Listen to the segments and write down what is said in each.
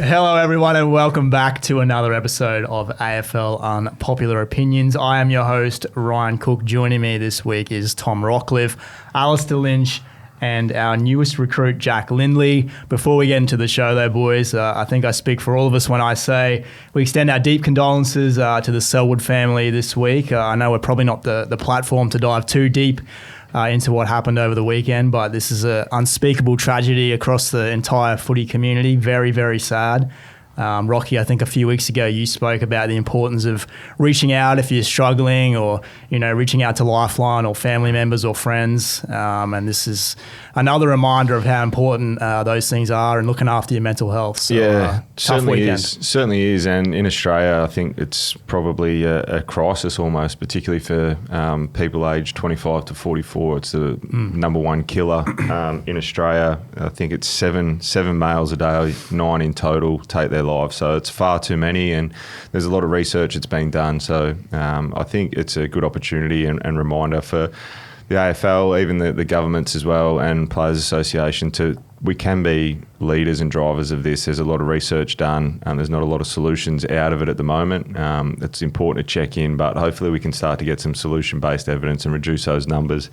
Hello, everyone, and welcome back to another episode of AFL Unpopular Opinions. I am your host, Ryan Cook. Joining me this week is Tom Rockliff, Alastair Lynch, and our newest recruit, Jack Lindley. Before we get into the show, though, boys, I think I speak for all of us when I say we extend our deep condolences to the Selwood family this week. I know we're probably not the platform to dive too deep into what happened over the weekend, but this is an unspeakable tragedy across the entire footy community. Very, very sad. Rocky, I think a few weeks ago you spoke about the importance of reaching out if you're struggling, or reaching out to Lifeline or family members or friends, and this is another reminder of how important those things are and looking after your mental health. So, yeah, tough weekend. Certainly is, and in Australia I think it's probably a crisis almost, particularly for people aged 25 to 44. It's the number one killer in Australia. I think it's seven males a day, 9 in total, take their lives. So it's far too many, and there's a lot of research that's being done. So I think it's a good opportunity and reminder for the AFL, even the governments as well, and Players Association we can be leaders and drivers of this. There's a lot of research done, and there's not a lot of solutions out of it at the moment. It's important to check in, but hopefully we can start to get some solution-based evidence and reduce those numbers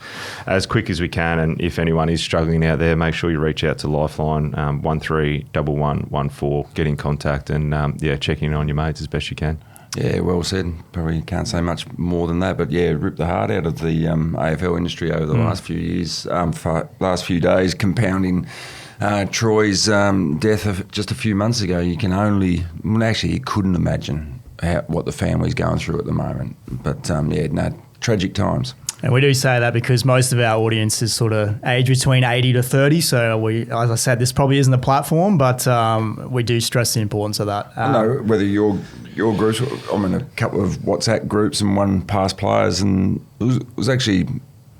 as quick as we can. And if anyone is struggling out there, make sure you reach out to Lifeline 131114. Get in contact and check in on your mates as best you can. Yeah, well said. Probably can't say much more than that, but yeah, ripped the heart out of the AFL industry over the last few years, last few days, compounding Troy's death of just a few months ago. You couldn't imagine what the family's going through at the moment. But tragic times. And we do say that because most of our audience is sort of aged between 80 to 30. So as I said, this probably isn't a platform, but we do stress the importance of that. I know whether your groups, I'm in a couple of WhatsApp groups and one past players, and it was actually,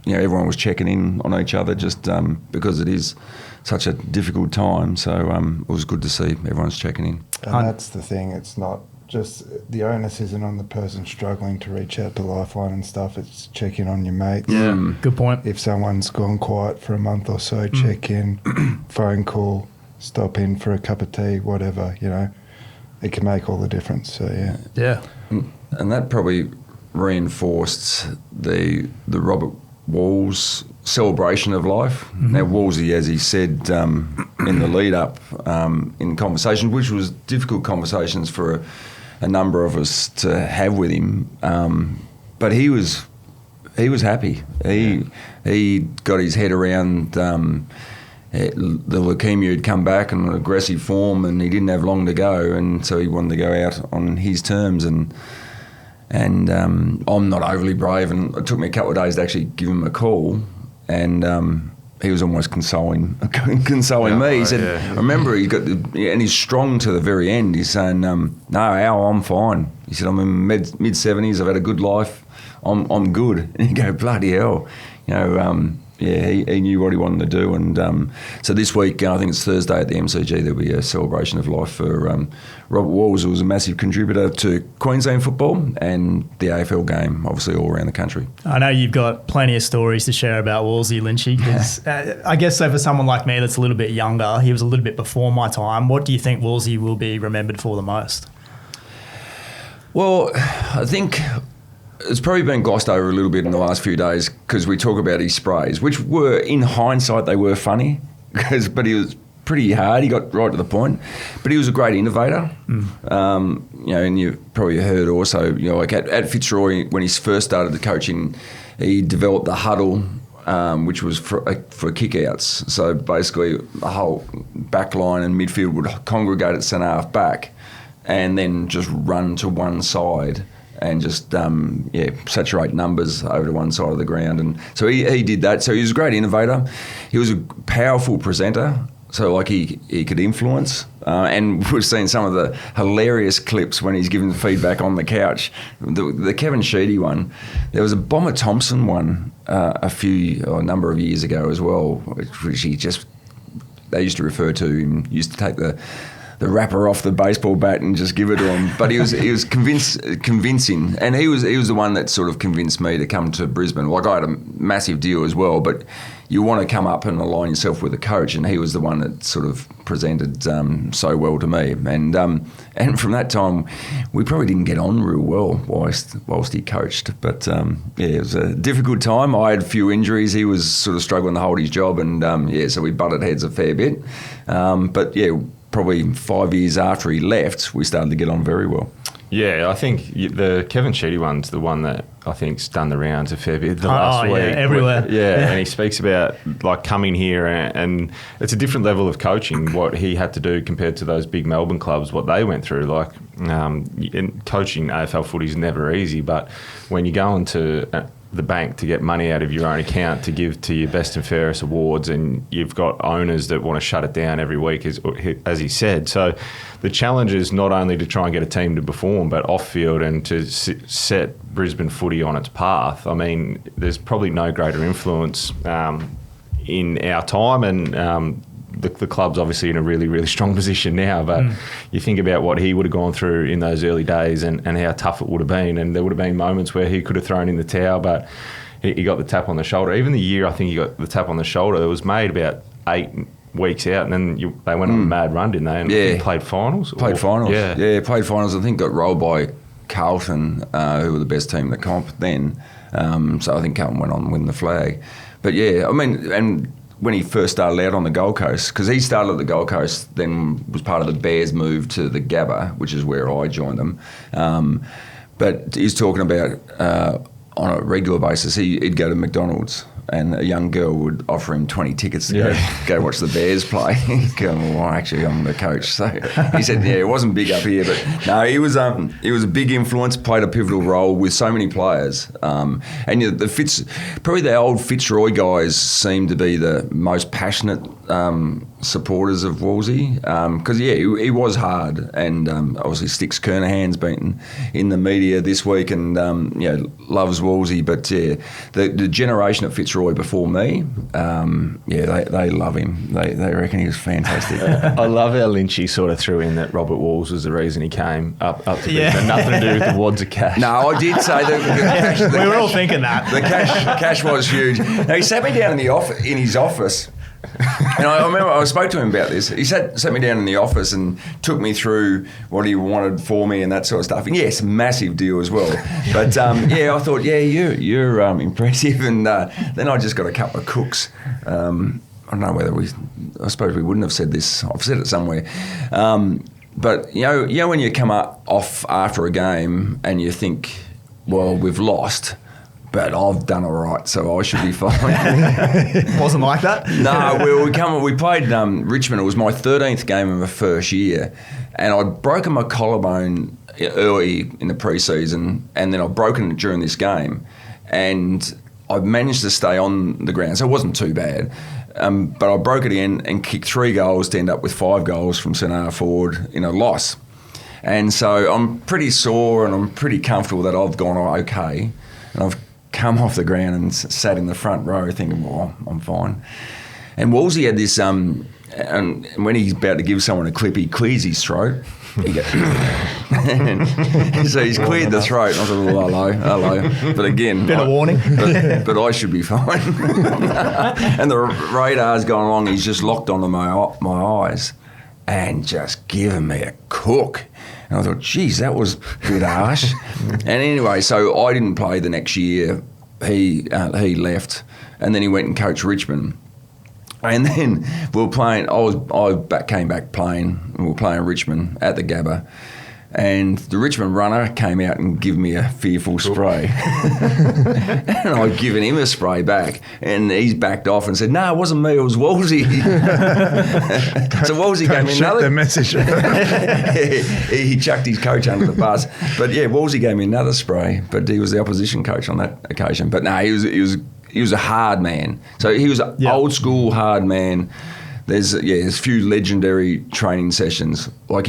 everyone was checking in on each other just because it is such a difficult time. So it was good to see everyone's checking in. And that's the thing. It's not just the onus isn't on the person struggling to reach out to Lifeline and stuff. It's check in on your mates. Yeah, good point. If someone's gone quiet for a month or so, check in, phone call, stop in for a cup of tea, whatever. It can make all the difference. So yeah. And that probably reinforced the Robert Walls celebration of life. Now, Wallsy, as he said in the lead up in conversations, which was difficult conversations for a number of us to have with him, but he was happy. He got his head around the leukemia had come back in an aggressive form, and he didn't have long to go, and so he wanted to go out on his terms. And I'm not overly brave, and it took me a couple of days to actually give him a call, and he was almost consoling me. He said, I remember he got and he's strong to the very end. He's saying, no, Al, I'm fine. He said, I'm in mid-70s, I've had a good life, I'm good. And you go, bloody hell. He knew what he wanted to do. And so this week, I think it's Thursday at the MCG, there'll be a celebration of life for Robert Walls, who was a massive contributor to Queensland football and the AFL game, obviously all around the country. I know you've got plenty of stories to share about Wallsy, Lynchy, because I guess so for someone like me that's a little bit younger, he was a little bit before my time. What do you think Wallsy will be remembered for the most? Well, I think it's probably been glossed over a little bit in the last few days because we talk about his sprays, which were, in hindsight, they were funny, but he was pretty hard. He got right to the point, but he was a great innovator. And you've probably heard also, like at Fitzroy when he first started the coaching, he developed the huddle, which was for kick-outs. So basically, the whole back line and midfield would congregate at centre half back, and then just run to one side and just saturate numbers over to one side of the ground. And so he did that. So he was a great innovator. He was a powerful presenter. So he could influence. And we've seen some of the hilarious clips when he's given feedback on the couch. The Kevin Sheedy one. There was a Bomber Thompson one a number of years ago as well, which they used to refer to him, used to take the wrapper off the baseball bat and just give it to him. But he was convincing, and he was the one that sort of convinced me to come to Brisbane. I had a massive deal as well, but you want to come up and align yourself with a coach, and he was the one that sort of presented so well to me. And from that time, we probably didn't get on real well whilst he coached. But it was a difficult time. I had a few injuries. He was sort of struggling to hold his job, and so we butted heads a fair bit. But probably 5 years after he left, we started to get on very well. Yeah, I think the Kevin Sheedy one's the one that I think's done the rounds a fair bit the last week. Everywhere. Yeah, and he speaks about like coming here and it's a different level of coaching, what he had to do compared to those big Melbourne clubs, what they went through. Like coaching AFL footy is never easy, but when you go into the bank to get money out of your own account to give to your best and fairest awards, and you've got owners that want to shut it down every week, as he said. So the challenge is not only to try and get a team to perform, but off-field and to set Brisbane footy on its path. I mean, there's probably no greater influence in our time, and the club's obviously in a really, really strong position now, but you think about what he would have gone through in those early days and how tough it would have been, and there would have been moments where he could have thrown in the towel, but he got the tap on the shoulder. Even the year I think he got the tap on the shoulder, it was made about 8 weeks out, and then they went on a mad run, didn't they? And he played finals? Played finals. Played finals. I think got rolled by Carlton, who were the best team in the comp then. So I think Carlton went on to win the flag. But I mean, and when he first started out on the Gold Coast, because he started at the Gold Coast, then was part of the Bears move to the Gabba, which is where I joined them. But he's talking about on a regular basis, he'd go to McDonald's and a young girl would offer him 20 tickets to go watch the Bears play. He'd go, well, actually, I'm the coach. So he said, it wasn't big up here, but no, he was a big influence, played a pivotal role with so many players. And probably the old Fitzroy guys seem to be the most passionate supporters of Wolsey, because he was hard, and obviously Sticks Kernahan's been in the media this week and loves Wolsey, but the generation at Fitzroy before me, they love him. They reckon he was fantastic. I love how Lynchy sort of threw in that Robert Walls was the reason he came up to Brisbane. Nothing to do with the wads of cash. No, I did say that. We were all thinking that. The cash was huge. Now, he sat me down in his office. And I remember I spoke to him about this. He sat me down in the office and took me through what he wanted for me and that sort of stuff. And yes, massive deal as well. But I thought, you're impressive. And then I just got a couple of cooks. I don't know whether I suppose we wouldn't have said this. I've said it somewhere. But when you come off after a game and you think, well, we've lost, but I've done all right, so I should be fine. Wasn't like that? No, we played Richmond. It was my 13th game of my first year, and I'd broken my collarbone early in the pre-season, and then I'd broken it during this game, and I managed to stay on the ground, so it wasn't too bad. But I broke it in and kicked 3 goals to end up with 5 goals from centre forward in a loss. And so I'm pretty sore and I'm pretty comfortable that I've gone okay, and I've come off the ground and sat in the front row thinking, well, I'm fine. And Wolsey had this, and when he's about to give someone a clip, he clears his throat. He goes, so he's cleared the throat. And I thought, well, hello. But again, bit of warning. But I should be fine. And the radar's gone along. He's just locked onto my eyes and just given me a cook. And I thought, geez, that was a bit harsh. And anyway, so I didn't play the next year. He left, and then he went and coached Richmond. And then we were playing. I came back playing. And we were playing Richmond at the Gabba, and the Richmond runner came out and gave me a fearful spray. And I'd given him a spray back, and he's backed off and said, "No, it wasn't me. It was Wolsey." So Wolsey gave me another. The message. He chucked his coach under the bus. But Wolsey gave me another spray. But he was the opposition coach on that occasion. But no, he was a hard man. So he was an old school hard man. There's a few legendary training sessions. Like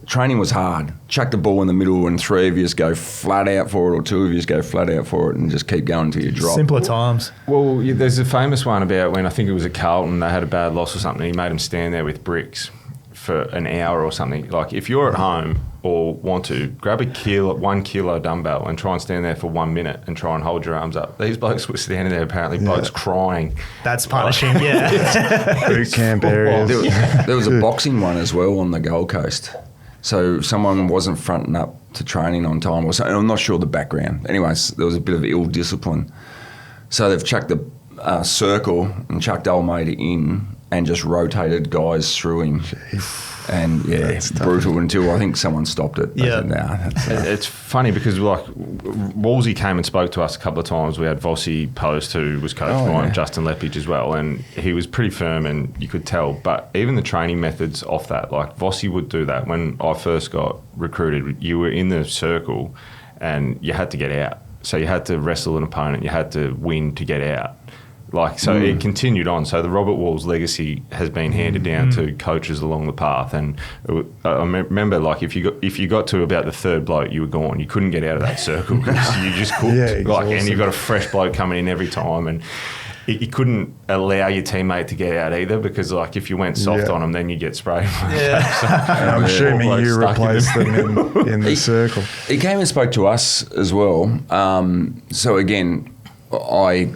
training was hard. Chuck the ball in the middle and 3 of you go flat out for it, or 2 of you go flat out for it, and just keep going until you drop. Simpler times. Well, there's a famous one about when I think it was at Carlton, they had a bad loss or something. He made them stand there with bricks for an hour or something. Like if you're at home or want to, grab a 1 kilo dumbbell and try and stand there for 1 minute and try and hold your arms up. These blokes were standing there apparently, blokes crying. That's punishing, yeah. Boot camp areas. There was a boxing one as well on the Gold Coast. So someone wasn't fronting up to training on time or something. I'm not sure the background. Anyways, there was a bit of ill discipline. So they've chucked the circle and chucked old mate in and just rotated guys through him. Jeez. And That's brutal until I think someone stopped it. They said, "Nah, it's funny because like Wolsey came and spoke to us a couple of times. We had Vossi Post, who was coached by Justin Lepage as well, and he was pretty firm and you could tell. But even the training methods off that, like Vossi would do that. When I first got recruited, you were in the circle and you had to get out. So you had to wrestle an opponent, you had to win to get out. Like, so it continued on. So the Robert Walls legacy has been handed down to coaches along the path. And I remember, like, if you got to about the third bloke, you were gone. You couldn't get out of that circle because you just cooked. And you've got a fresh bloke coming in every time. And you couldn't allow your teammate to get out either because, like, if you went soft on them, then you get sprayed. I'm assuming you replaced them in the circle. He came and spoke to us as well. So, again, I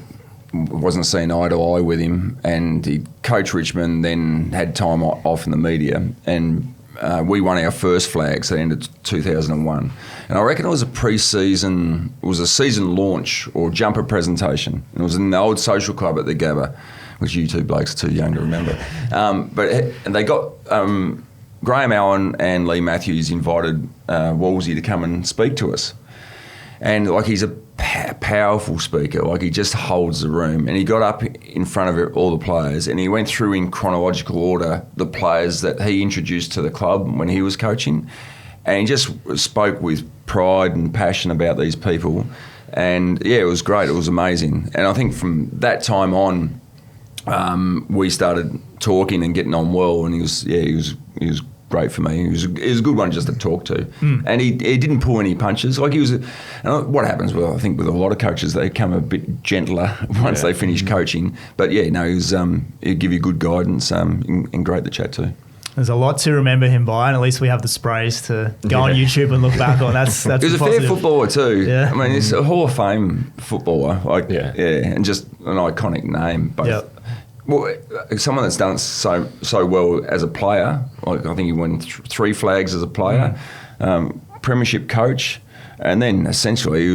wasn't seeing eye to eye with him, and he coached Richmond, then had time off in the media, and we won our first flag, so it ended 2001. And I reckon it was a season launch or jumper presentation. And it was in the old social club at the Gabba, which you two blokes are too young to remember. And they got Graham Allen and Lee Matthews invited Wolsey to come and speak to us. And like he's a powerful speaker, like he just holds the room. And he got up in front of all the players and he went through in chronological order the players that he introduced to the club when he was coaching. And he just spoke with pride and passion about these people. And yeah, it was great. It was amazing. And I think from that time on, we started talking and getting on well. And he was great for me. He was a good one just to talk to. And he didn't pull any punches. Like what happens with, I think, with a lot of coaches, they come a bit gentler once they finish coaching. But yeah, no, he'd give you good guidance and great to chat to. There's a lot to remember him by, and at least we have the sprays to go on YouTube and look back on. That's he was a fair footballer too. Yeah. I mean, he's a Hall of Fame footballer. And just an iconic name. Both. Yep. Well, someone that's done it so well as a player, like I think he won 3 flags as a player, premiership coach, and then essentially he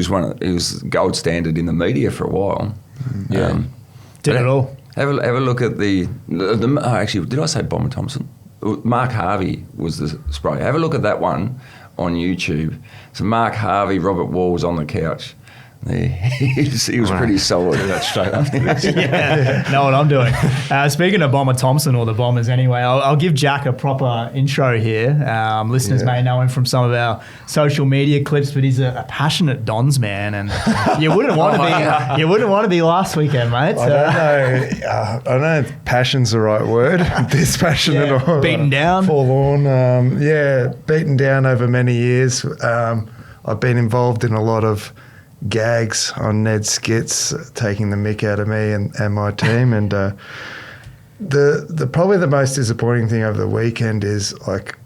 was gold standard in the media for a while. Did it all. Have a look at actually, did I say Bomber Thompson? Mark Harvey was the spray. Have a look at that one on YouTube. So Mark Harvey, Robert Walls on the couch. He was pretty solid. That straight up. Know what I'm doing. Speaking of Bomber Thompson, or the Bombers anyway, I'll give Jack a proper intro here. Listeners may know him from some of our social media clips, but he's a passionate Dons man, and you wouldn't want to be last weekend, mate. I don't know if passion's the right word. This passionate or beaten down, forlorn. Beaten down over many years. I've been involved in a lot of gags on Ned's skits, taking the mick out of me and my team. And the probably the most disappointing thing over the weekend is, like,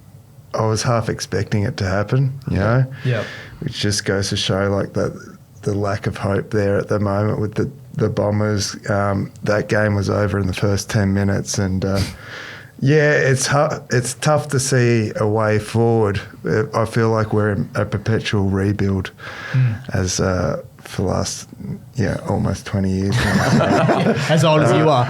I was half expecting it to happen, you know? Yeah. Which just goes to show, like, the lack of hope there at the moment with the Bombers. That game was over in the first 10 minutes, and it's tough to see a way forward. I feel like we're in a perpetual rebuild as for the last almost 20 years now. As old as you are.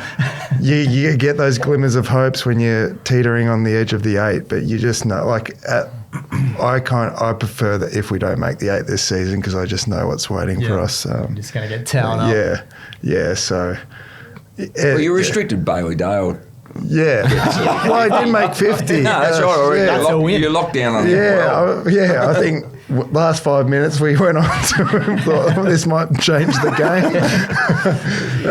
You get those glimmers of hopes when you're teetering on the edge of the 8, but you just know, like, I prefer that if we don't make the 8 this season, because I just know what's waiting for us. I'm just going to get towed up. Yeah. So, well, you restricted Bailey Dale. Yeah. Well, I didn't make 50. No, that's right. Yeah. That's a win. You're locked down on I think last 5 minutes we went on to thought this might change the game.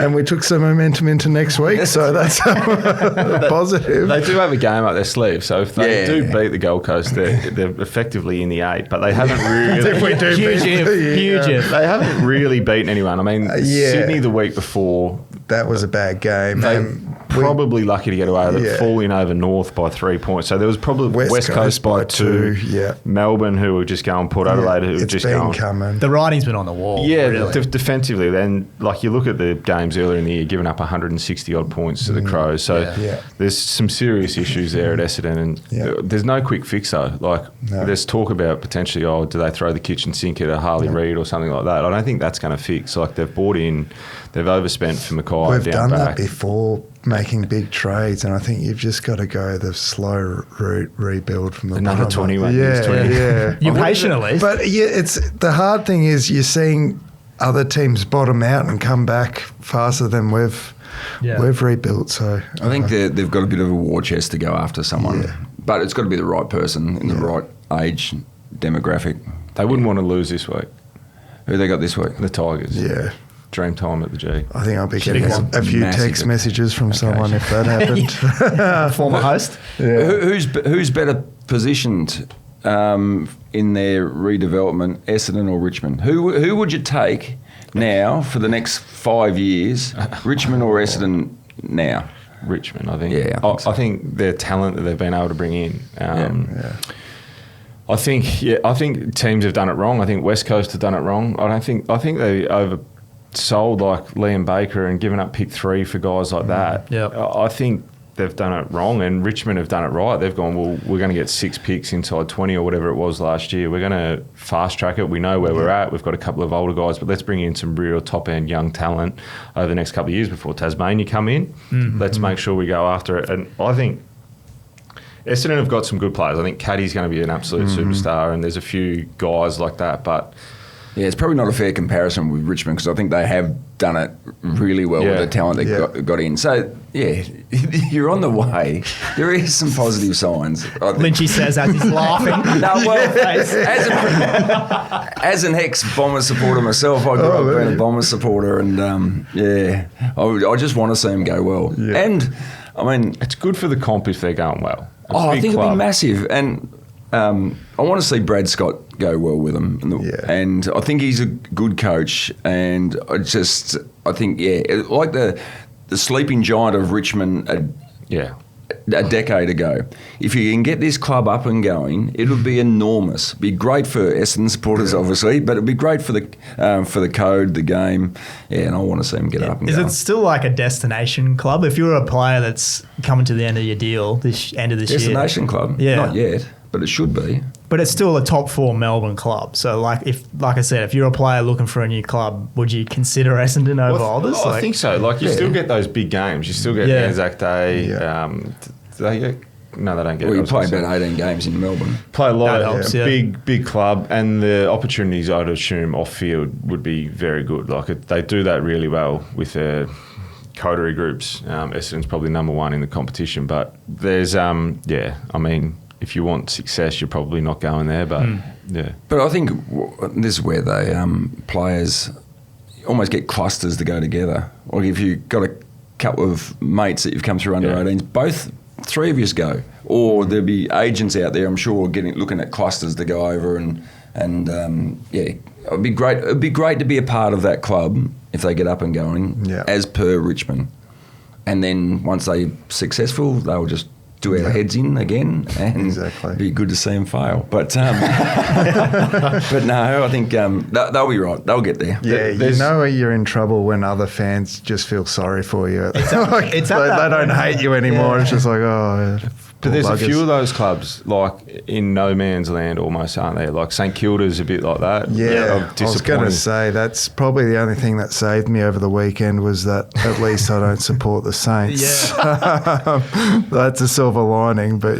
And we took some momentum into next week, so that's positive. They do have a game up their sleeve, so if they do beat the Gold Coast, they're effectively in the 8, but they haven't really... if we do huge if. They haven't really beaten anyone. I mean, Sydney the week before... That was a bad game. probably lucky to get away with it, Yeah. falling over North by 3 points. So there was probably West Coast by 2. Yeah. Melbourne, who were just going, Port Adelaide, who were It's just been going. coming. The writing's been on the wall. Yeah, really. defensively. Then, like, you look at the games earlier in the year, giving up 160 odd points to the Crows. So Yeah. there's some serious issues there at Essendon, and Yeah. there's no quick fix though. Like, No. there's talk about potentially, do they throw the kitchen sink at a Harley Reid or something like that? I don't think that's going to fix. Like, they've bought in, they've overspent for Mackay We've down done back. that before, making big trades, and I think you've just got to go the slow route, rebuild from the Another bottom 21 up. years, 20. Yeah. You're patient at least. But yeah, it's the hard thing is you're seeing other teams bottom out and come back faster than we've rebuilt. So I think they've got a bit of a war chest to go after someone, Yeah. but it's got to be the right person in the right age demographic. They wouldn't want to lose this week. Who they got this week? The Tigers. yeah. Dream time at the G. I think I'll be Should getting have a few massive text messages from someone if that happened. Former host. Yeah. Who's better positioned in their redevelopment, Essendon or Richmond? Who would you take now for the next 5 years, Richmond or Essendon now? Richmond, I think. Yeah, I think so. I think their talent that they've been able to bring in. Yeah. I think teams have done it wrong. I think West Coast have done it wrong. I think they oversold like Liam Baker and given up pick 3 for guys like that. Yep. I think they've done it wrong, and Richmond have done it right. They've gone, well, we're going to get 6 picks inside 20 or whatever it was last year. We're going to fast track it. We know where we're at. We've got a couple of older guys, but let's bring in some real top end young talent over the next couple of years before Tasmania come in. Mm-hmm. Let's make sure we go after it. And I think Essendon have got some good players. I think Caddy's going to be an absolute superstar, and there's a few guys like that. But Yeah, it's probably not a fair comparison with Richmond because I think they have done it really well with the talent they got in. So, yeah, you're on the way. There is some positive signs. Lynchy says as he's laughing. No, well, as an ex-Bomber supporter myself, I grew up being a Bomber supporter, and I just want to see them go well. Yeah. And I mean, it's good for the comp if they're going well. I think it'll be massive, and I want to see Brad Scott go well with them, and I think he's a good coach, and I think like the sleeping giant of Richmond. A decade ago. If you can get this club up and going, it'll be enormous. It'd be great for Essendon supporters, obviously, but it'd be great for the code, the game. Yeah, and I want to see them get up and Is going. it still like a destination club? If you're a player that's coming to the end of your deal, end of this year. Destination club? Yeah. Not yet, but it should be. But it's still a top 4 Melbourne club. So, like I said, if you're a player looking for a new club, would you consider Essendon over others? I think so. Like, you still get those big games. You still get Anzac Day. Yeah. Do they get? No, they don't get. Well, you it. play about 18 games in Melbourne. Play a lot That of helps, yeah. big club, and the opportunities I'd assume off field would be very good. Like, they do that really well with their coterie groups. Essendon's probably number 1 in the competition, but there's I mean, if you want success, you're probably not going there. But But I think this is where they players almost get clusters to go together. Like if you've got a couple of mates that you've come through under 18s, 3 of yous go, or there'll be agents out there, I'm sure, looking at clusters to go over, and it'd be great. It'd be great to be a part of that club if they get up and going, as per Richmond, and then once they're successful, they'll just do our heads in again, and it'd be good to see them fail. But but no, I think they'll be right. They'll get there. Yeah, you know you're in trouble when other fans just feel sorry for you. Exactly. They don't hate you anymore. It's just like, but there's a few of those clubs like in no man's land almost, aren't there? Like St Kilda's a bit like that. Yeah, I was going to say that's probably the only thing that saved me over the weekend was that at least I don't support the Saints. That's a silver lining, but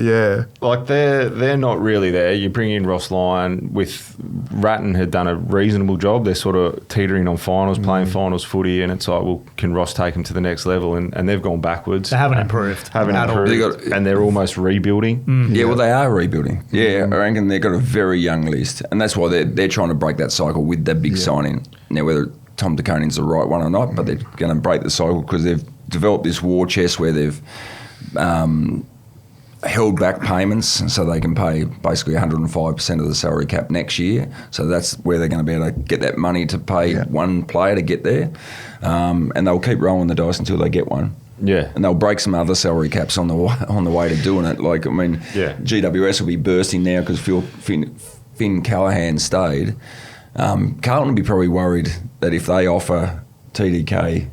like they're not really there. You bring in Ross Lyon with Ratton had done a reasonable job. They're sort of teetering on finals, playing finals footy, and it's like, well, can Ross take them to the next level? And they've gone backwards. They haven't improved. And they're almost rebuilding. Yeah, well, they are rebuilding. Yeah, I reckon they've got a very young list, and that's why they're trying to break that cycle with that big signing. Now, whether Tom DeConing's the right one or not, but they're going to break the cycle because they've developed this war chest where they've held back payments so they can pay basically 105% of the salary cap next year. So that's where they're going to be able to get that money to pay one player to get there, and they'll keep rolling the dice until they get one. Yeah. And they'll break some other salary caps on the way to doing it. Like, I mean, GWS will be bursting now because Finn Callahan stayed. Carlton will be probably worried that if they offer TDK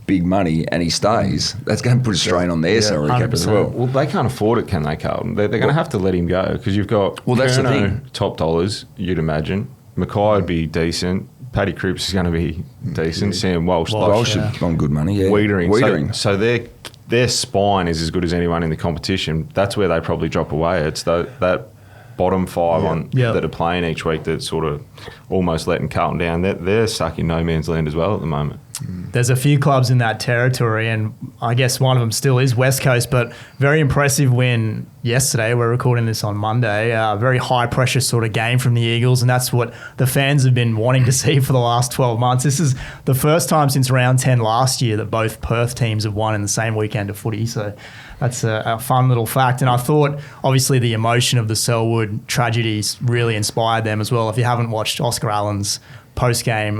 big money and he stays, that's going to put a strain on their salary cap as well. Well, they can't afford it, can they, Carlton? They're going to have to let him go because you've got that's the thing. top dollars, you'd imagine. Mackay would be decent. Paddy Cripps is going to be decent. Sam Walsh on good money, yeah. Wiedering. So their spine is as good as anyone in the competition. That's where they probably drop away. It's that bottom five that are playing each week that's sort of almost letting Carlton down. They're stuck in no man's land as well at the moment. There's a few clubs in that territory, and I guess one of them still is West Coast, but very impressive win yesterday. We're recording this on Monday. Very high-pressure sort of game from the Eagles, and that's what the fans have been wanting to see for the last 12 months. This is the first time since round 10 last year that both Perth teams have won in the same weekend of footy, so that's a fun little fact. And I thought, obviously, the emotion of the Selwood tragedies really inspired them as well. If you haven't watched Oscar Allen's post-game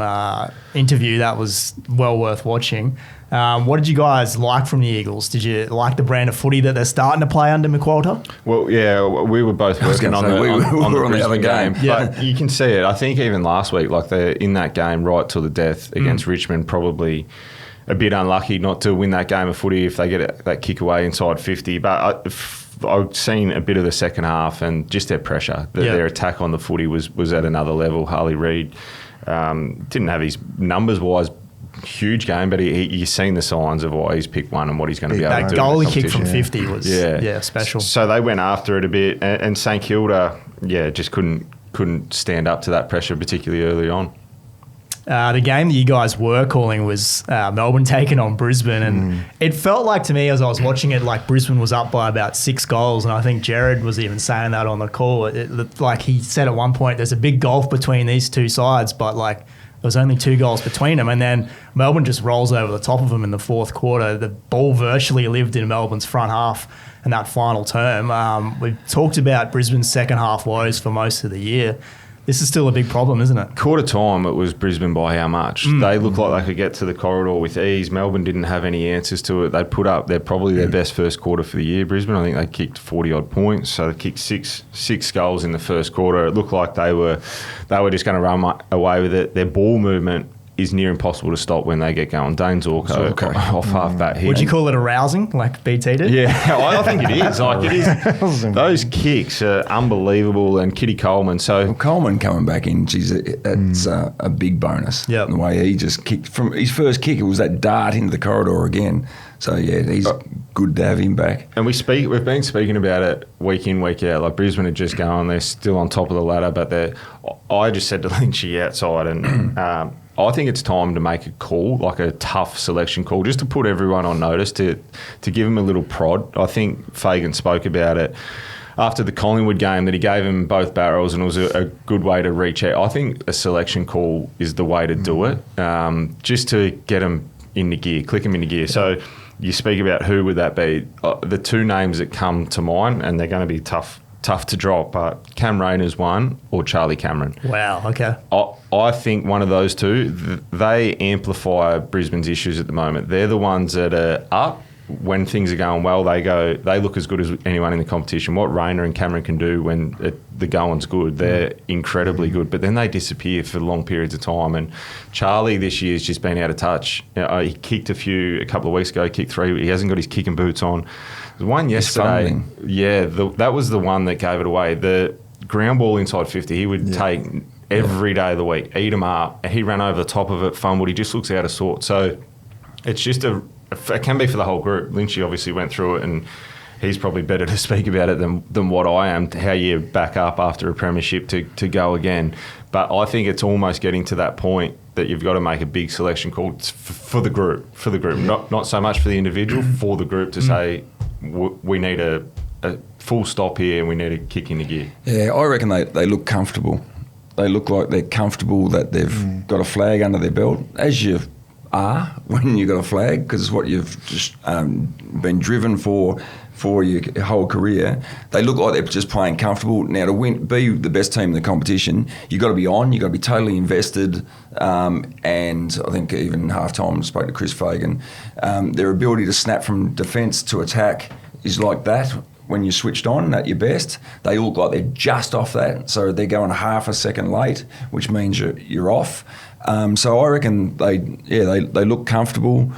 interview, that was well worth watching. What did you guys like from the Eagles? Did you like the brand of footy that they're starting to play under McWalter? Well, yeah, we were both working on the other game. Yeah. But you can see it. I think even last week, like they're in that game right till the death against Richmond, probably a bit unlucky not to win that game of footy if they get that kick away inside 50. But I've seen a bit of the second half and just their pressure. Their attack on the footy was at another level. Harley Reid didn't have his numbers-wise huge game, but you've seen the signs of why he's picked one and what he's going to be able to do. That goal he kicked from 50 was special. So they went after it a bit, and St Kilda, just couldn't stand up to that pressure, particularly early on. The game that you guys were calling was Melbourne taking on Brisbane, and it felt like to me as I was watching it like Brisbane was up by about 6 goals, and I think Jared was even saying that on the call. It looked like he said at one point there's a big gulf between these two sides, but like there was only 2 goals between them, and then Melbourne just rolls over the top of them in the fourth quarter. The ball virtually lived in Melbourne's front half in that final term. We've talked about Brisbane's second half woes for most of the year. This is still a big problem, isn't it? Quarter time, it was Brisbane by how much? They looked like they could get to the corridor with ease. Melbourne didn't have any answers to it. They'd put up their best first quarter for the year, Brisbane. I think they kicked 40-odd points, so they kicked six goals in the first quarter. It looked like they were just going to run away with it. Their ball movement is near impossible to stop when they get going. Dane Zorko off half-back. Would you call it arousing, like BT did? Yeah, I think it is. Like it is. Those kicks are unbelievable, and Kitty Coleman. So Coleman coming back in, geez, that's a big bonus. Yeah, the way he just kicked from his first kick, it was that dart into the corridor again. So yeah, he's good to have him back. And we've been speaking about it week in, week out. Like Brisbane are just going, they're still on top of the ladder, but I just said to Lynchy outside, and I think it's time to make a call, like a tough selection call, just to put everyone on notice, to give them a little prod. I think Fagan spoke about it after the Collingwood game, that he gave him both barrels and it was a good way to reach out. I think a selection call is the way to do it, just to get them into gear, click them into gear. So you speak about who would that be. The 2 names that come to mind, and they're going to be tough to drop, but Cam Rayner's one or Charlie Cameron. Wow, okay. I think one of those two, they amplify Brisbane's issues at the moment. They're the ones that are up when things are going well. They look as good as anyone in the competition. What Rayner and Cameron can do when the going's good, they're incredibly good, but then they disappear for long periods of time. And Charlie this year's just been out of touch. He kicked a couple of weeks ago, kicked 3. He hasn't got his kicking boots on. There's one yesterday. Yeah, that was the one that gave it away. The ground ball inside 50, he would take every day of the week, eat him up. He ran over the top of it, fumbled. He just looks out of sort. So it's just it can be for the whole group. Lynchy obviously went through it, and he's probably better to speak about it than what I am, how you back up after a premiership to go again. But I think it's almost getting to that point that you've got to make a big selection call for the group, not so much for the individual, for the group to say, we need a full stop here and we need to kick into gear. Yeah, I reckon they look comfortable. They look like they're comfortable that they've got a flag under their belt, as you are when you've got a flag, because it's what you've just been driven for for your whole career, they look like they're just playing comfortable. Now, to be the best team in the competition, you've got to be on, you've got to be totally invested. And I think even half-time, I spoke to Chris Fagan, their ability to snap from defence to attack is like that. When you're switched on at your best, they look like they're just off that. So they're going half a second late, which means you're off. So I reckon they look comfortable.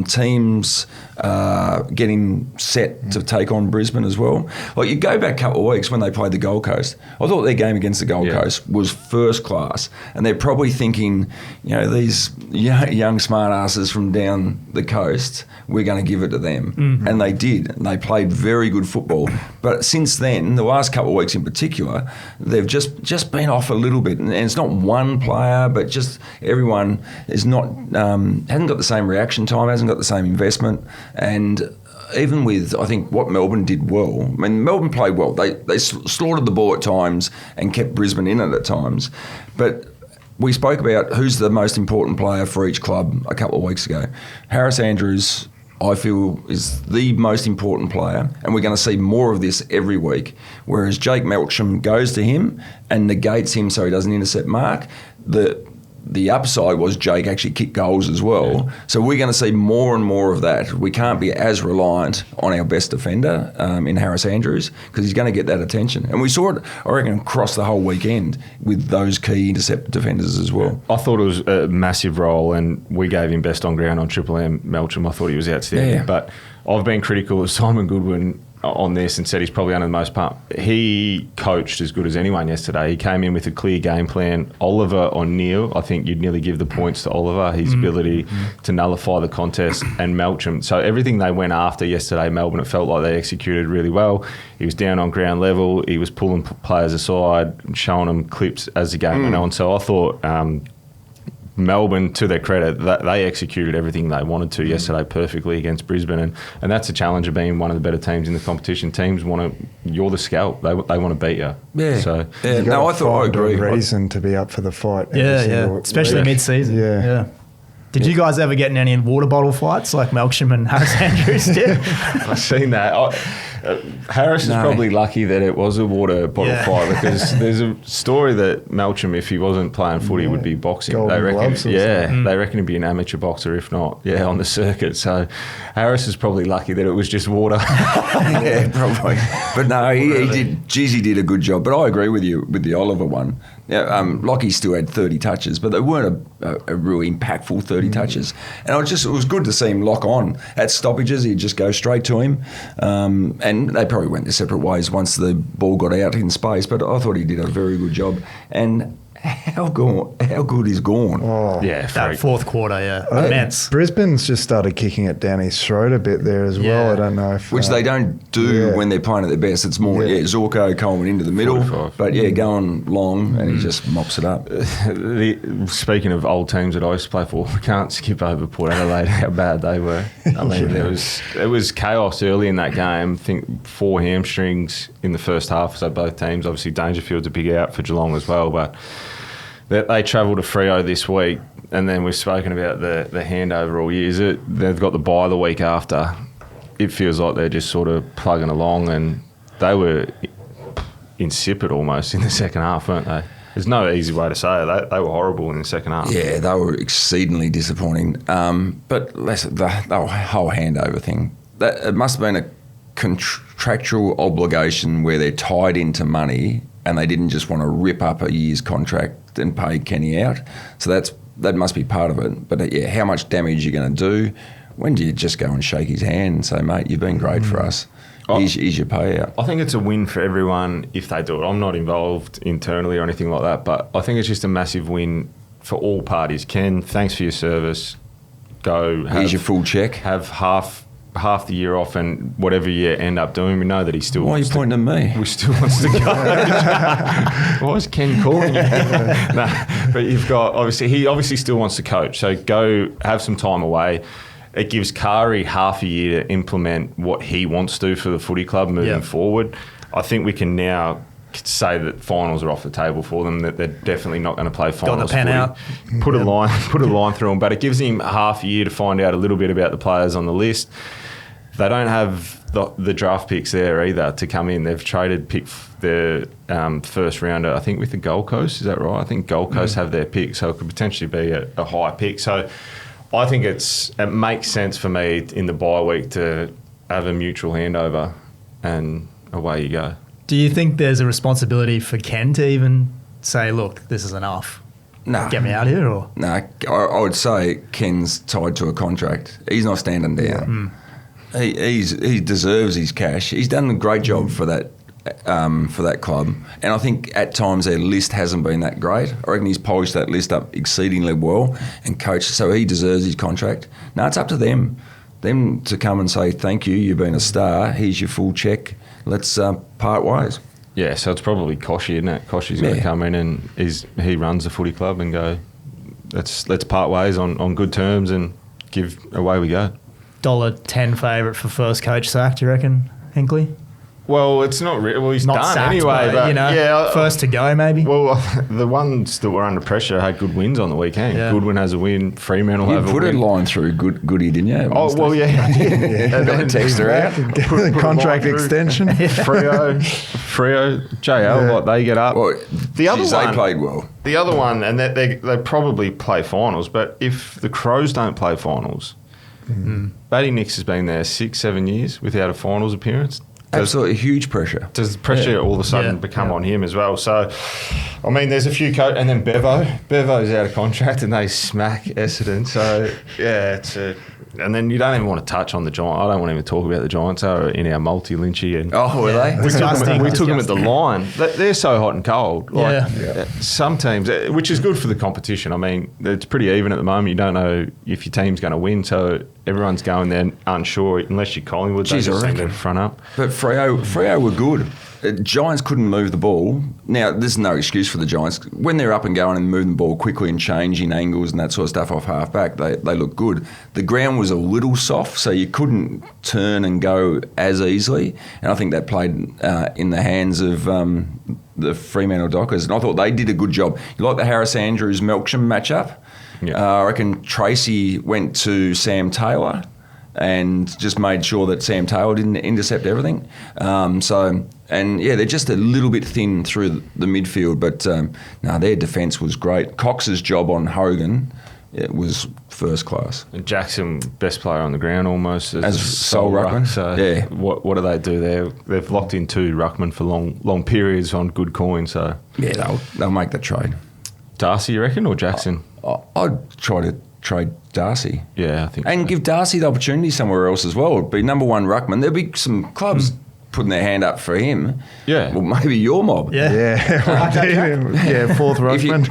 Teams getting set to take on Brisbane as well. Like, you go back a couple of weeks when they played the Gold Coast. I thought their game against the Gold Coast was first class, and they're probably thinking, these young smart asses from down the coast, we're going to give it to them, and they did. And they played very good football. But since then, the last couple of weeks in particular, they've just been off a little bit, and it's not one player, but just everyone is not hasn't got the same reaction time, hasn't got the same investment, and even with, I think, what Melbourne did well. I mean, Melbourne played well. They slaughtered the ball at times and kept Brisbane in it at times, but we spoke about who's the most important player for each club a couple of weeks ago. Harris Andrews, I feel, is the most important player, and we're going to see more of this every week, whereas Jake Melksham goes to him and negates him so he doesn't intercept Mark. The upside was Jake actually kicked goals as well. So we're going to see more and more of that. We can't be as reliant on our best defender in Harris Andrews, because he's going to get that attention. And we saw it, I reckon, across the whole weekend with those key intercept defenders as well. I thought it was a massive role, and we gave him best on ground on Triple M. Melksham, I thought he was outstanding. Yeah. But I've been critical of Simon Goodwin on this and said he's probably under the most pump. He coached as good as anyone yesterday. He came in with a clear game plan. Oliver O'Neill, I think you'd nearly give the points to Oliver, his ability to nullify the contest, and Melksham. So everything they went after yesterday, Melbourne, it felt like they executed really well. He was down on ground level. He was pulling players aside, showing them clips as the game went on. So I thought Melbourne, to their credit, they executed everything they wanted to yesterday perfectly against Brisbane, and that's a challenge of being one of the better teams in the competition. Teams you're the scalp. They want to beat you. Yeah. So I thought I agree. Reason to be up for the fight. Especially mid-season. Yeah. Did you guys ever get in any water bottle fights like Melksham and Harris Andrews did? I've seen that. Harris is probably lucky that it was a water bottle fight, because there's a story that Melksham, if he wasn't playing footy, would be boxing. Golden gloves they reckon he'd be an amateur boxer, if not, on the circuit. So Harris is probably lucky that it was just water. Yeah, probably. But no, he did a good job. But I agree with you with the Oliver one. Yeah, Lockie still had 30 touches, but they weren't a really impactful 30 touches. And it was good to see him lock on. At stoppages, he'd just go straight to him. And they probably went their separate ways once the ball got out in space, but I thought he did a very good job. And how good is Gawn? Oh, yeah, that fourth quarter, immense. Brisbane's just started kicking it down his throat a bit there as well. I don't know if... Which they don't do when they're playing at their best. It's more, Zorko, Coleman into the middle. 45. But, going long, and he just mops it up. Speaking of old teams that I used to play for, we can't skip over Port Adelaide, how bad they were. I mean, it was chaos early in that game. I think 4 hamstrings in the first half, so both teams. Obviously, Dangerfield's a big out for Geelong as well, but... They travel to Freo this week, and then we've spoken about the handover all year. They've got the bye the week after. It feels like they're just sort of plugging along, and they were insipid almost in the second half, weren't they? There's no easy way to say it. They were horrible in the second half. Yeah, they were exceedingly disappointing. But the whole handover thing, it must have been a contractual obligation where they're tied into money, and they didn't just want to rip up a year's contract and pay Kenny out. So that must be part of it. But how much damage you're going to do? When do you just go and shake his hand and say, mate, you've been great for us. Here's your payout. I think it's a win for everyone if they do it. I'm not involved internally or anything like that, but I think it's just a massive win for all parties. Ken, thanks for your service. Here's your full check. Have half the year off, and whatever you end up doing, we know that he still Why wants are you pointing at me? We still wants to go. Why is Ken calling you? But you've got, he obviously still wants to coach, so go have some time away. It gives Kari half a year to implement what he wants to do for the footy club moving forward. I think we can now say that finals are off the table for them, that they're definitely not going to play finals. Got the pen out. Put a line through them, but it gives him half a year to find out a little bit about the players on the list. They don't have the draft picks there either to come in. They've traded their first rounder, I think, with the Gold Coast. Is that right? I think Gold Coast have their pick, so it could potentially be a high pick. So I think it makes sense for me in the bye week to have a mutual handover, and away you go. Do you think there's a responsibility for Ken to even say, look, this is enough? No. Get me out here? Or No, I would say Ken's tied to a contract. He's not standing down. He deserves his cash. He's done a great job for that club, and I think at times their list hasn't been that great. I reckon he's polished that list up exceedingly well and coached, so he deserves his contract. No, it's up to them to come and say, thank you, you've been a star, here's your full check, let's part ways. Yeah, so it's probably Koshy, isn't it? Koshy's going to come in and he runs the footy club and go, let's part ways on good terms and away we go. $1.10 favourite for first coach sack, do you reckon, Hinkley? Well, it's not really. Well, he's Not done sacked, anyway. But first to go maybe. Well, the ones that were under pressure had good wins on the weekend. Yeah. Goodwin has a win. Fremantle have a win. You put a line through Goody, didn't you? Oh, well, yeah. And then text her out. The contract extension. Freo, JL, they get up. Well, The other they one, played well. The other one, and they probably play finals, but if the Crows don't play finals, Batty Nix has been there 6-7 years without a finals appearance. Absolutely huge pressure. Does pressure all of a sudden become on him as well? So, I mean, there's a few and then Bevo's out of contract and they smack Essendon. So, yeah, and then you don't even want to touch on the Giants. I don't want to even talk about the Giants. They're in our multi-Lynchy. And Oh, were they? we took them at the line. They're so hot and cold. Some teams, which is good for the competition. I mean, it's pretty even at the moment. You don't know if your team's going to win, so everyone's going there unsure, unless you're Collingwood. They just seem to front up. But Freo were good. Giants couldn't move the ball. Now, there's no excuse for the Giants. When they're up and going and moving the ball quickly and changing angles and that sort of stuff off half-back, they look good. The ground was a little soft, so you couldn't turn and go as easily. And I think that played in the hands of the Fremantle Dockers. And I thought they did a good job. You like the Harris Andrews-Melksham matchup? Yeah. I reckon Tracy went to Sam Taylor and just made sure that Sam Taylor didn't intercept everything. They're just a little bit thin through the midfield, but their defence was great. Cox's job on Hogan, it was first class. And Jackson, best player on the ground almost as sole ruckman. So yeah. What do they do there? They've locked in 2 ruckmen for long periods on good coin. So yeah, they'll make that trade. Darcy, you reckon, or Jackson? I'd try to trade Darcy. Yeah, I think and so. give Darcy the opportunity somewhere else as well. It'd be number 1 ruckman. There'll be some clubs putting their hand up for him. Yeah. Well, maybe your mob. Yeah, fourth ruckman.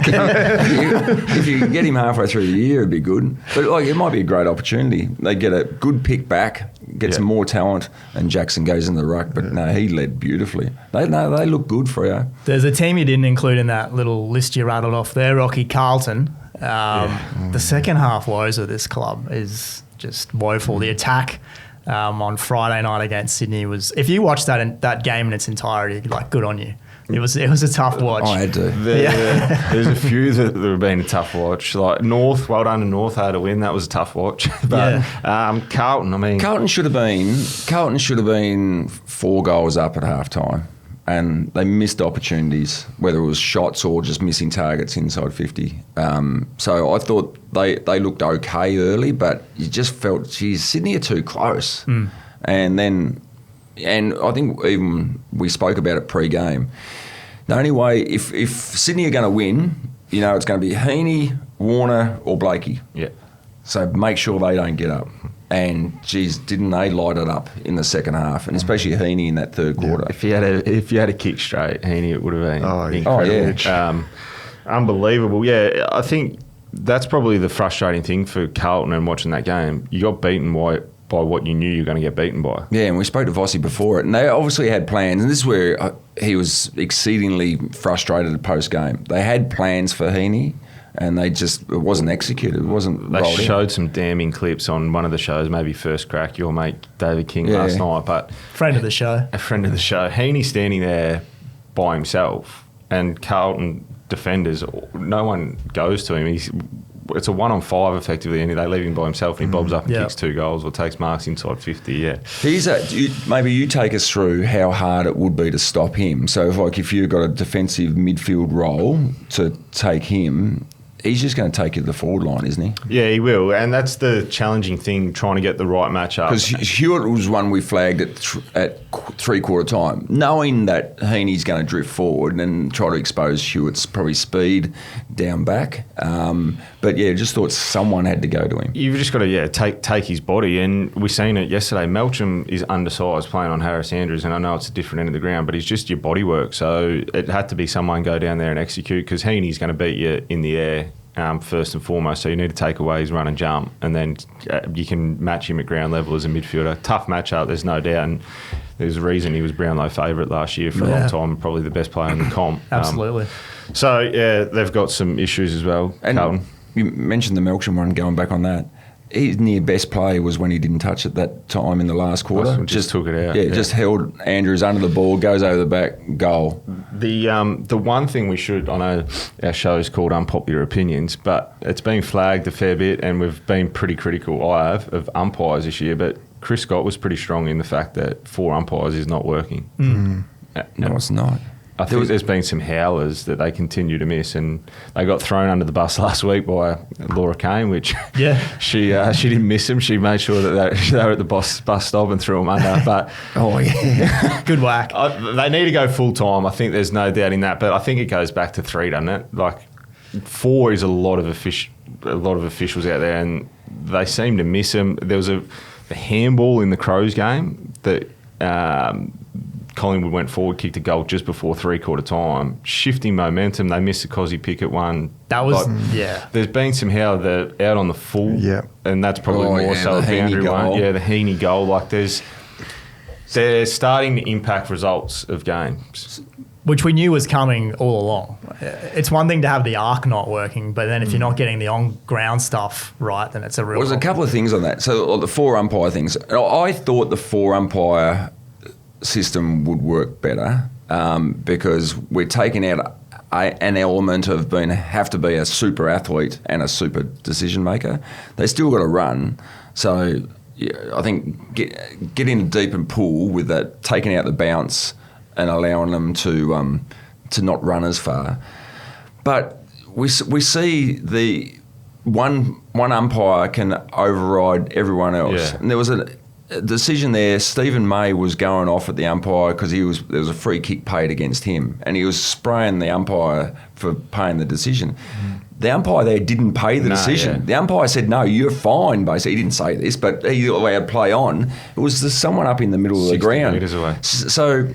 If you can get him halfway through the year, it'd be good. But it might be a great opportunity. They get a good pick back, get some more talent, and Jackson goes in the ruck. But no, he led beautifully. They look good for you. There's a team you didn't include in that little list you rattled off there, Rocky, Carlton. The second half woes of this club is just woeful. The attack on Friday night against Sydney was, if you watched that game in its entirety, good on you. It was a tough watch. I had to. There's a few that have been a tough watch. Like North, well done to North, had a win. That was a tough watch. But Carlton, I mean, Carlton should have been 4 goals up at half time. And they missed opportunities, whether it was shots or just missing targets inside 50. So I thought they looked okay early, but you just felt, geez, Sydney are too close. And I think even we spoke about it pre-game. The only way, if Sydney are going to win, it's going to be Heaney, Warner or Blakey. Yeah. So make sure they don't get up. And, geez, didn't they light it up in the second half, and especially Heaney in that third quarter. If you had a kick straight, Heaney, it would have been incredible. Yeah. Unbelievable. Yeah, I think that's probably the frustrating thing for Carlton and watching that game. You got beaten by what you knew you were going to get beaten by. Yeah, and we spoke to Vossi before it, and they obviously had plans, and this is where he was exceedingly frustrated post-game. They had plans for Heaney, and it wasn't executed. It wasn't They rolled showed in. some damning clips on one of the shows, maybe First Crack, your mate David King last night. But friend of the show. A friend of the show. Heaney standing there by himself, and Carlton defenders, no one goes to him. it's a 1-on-5 effectively, and they leave him by himself, and he bobs up and kicks 2 goals or takes marks inside 50. Yeah. Maybe you take us through how hard it would be to stop him. So if you've got a defensive midfield role to take him, he's just going to take you to the forward line, isn't he? Yeah, he will. And that's the challenging thing, trying to get the right matchup. Because Hewitt was one we flagged at three-quarter time, knowing that Heaney's going to drift forward and try to expose Hewitt's probably speed down back. But, yeah, just thought someone had to go to him. You've just got to, take his body. And we seen it yesterday. Melcham is undersized playing on Harris Andrews, and I know it's a different end of the ground, but he's just your body work. So it had to be someone go down there and execute, because Heaney's going to beat you in the air. First and foremost, so you need to take away his run and jump, and then you can match him at ground level as a midfielder. Tough matchup, there's no doubt, and there's a reason he was Brownlow favourite last year for a long time, probably the best player in the comp. Absolutely. So, yeah, they've got some issues as well, and Carlton. You mentioned the Melksham one, going back on that. His near best play was when he didn't touch it that time in the last quarter. Just took it out. Yeah, just held Andrews under the ball, goes over the back, goal. The one thing we should, I know our show is called Unpopular Opinions, but it's been flagged a fair bit, and we've been pretty critical, of umpires this year, but Chris Scott was pretty strong in the fact that 4 umpires is not working. No, it's not. I think there's been some howlers that they continue to miss, and they got thrown under the bus last week by Laura Kane, which she didn't miss them. She made sure that they were at the bus stop and threw them under. But good whack. They need to go full time. I think there's no doubt in that. But I think it goes back to 3, doesn't it? Like 4 is a lot of officials out there, and they seem to miss them. There was a handball in the Crows game that. Collingwood went forward, kicked a goal just before three-quarter time, shifting momentum. They missed the Cozzy Pickett one. That was, There's been some how they're out on the full, and that's probably more so a boundary one. Yeah, the Heaney goal. Like they're starting to impact results of games. Which we knew was coming all along. It's one thing to have the arc not working, but then if you're not getting the on-ground stuff right, then it's a real There's a couple of things on that. So the 4 umpire things. I thought the 4 umpire system would work better because we're taking out an element of have to be a super athlete and a super decision maker. They still got to run. So I think get in deep and pull with that, taking out the bounce and allowing them to not run as far. But we see the one umpire can override everyone else. Yeah. And there was a decision there. Stephen May was going off at the umpire because there was a free kick paid against him, and he was spraying the umpire for paying the decision. The umpire there didn't pay the decision. Yeah. The umpire said, "No, you're fine." Basically, he didn't say this, but he allowed play on. It was someone up in the middle of the ground. 60 metres away. So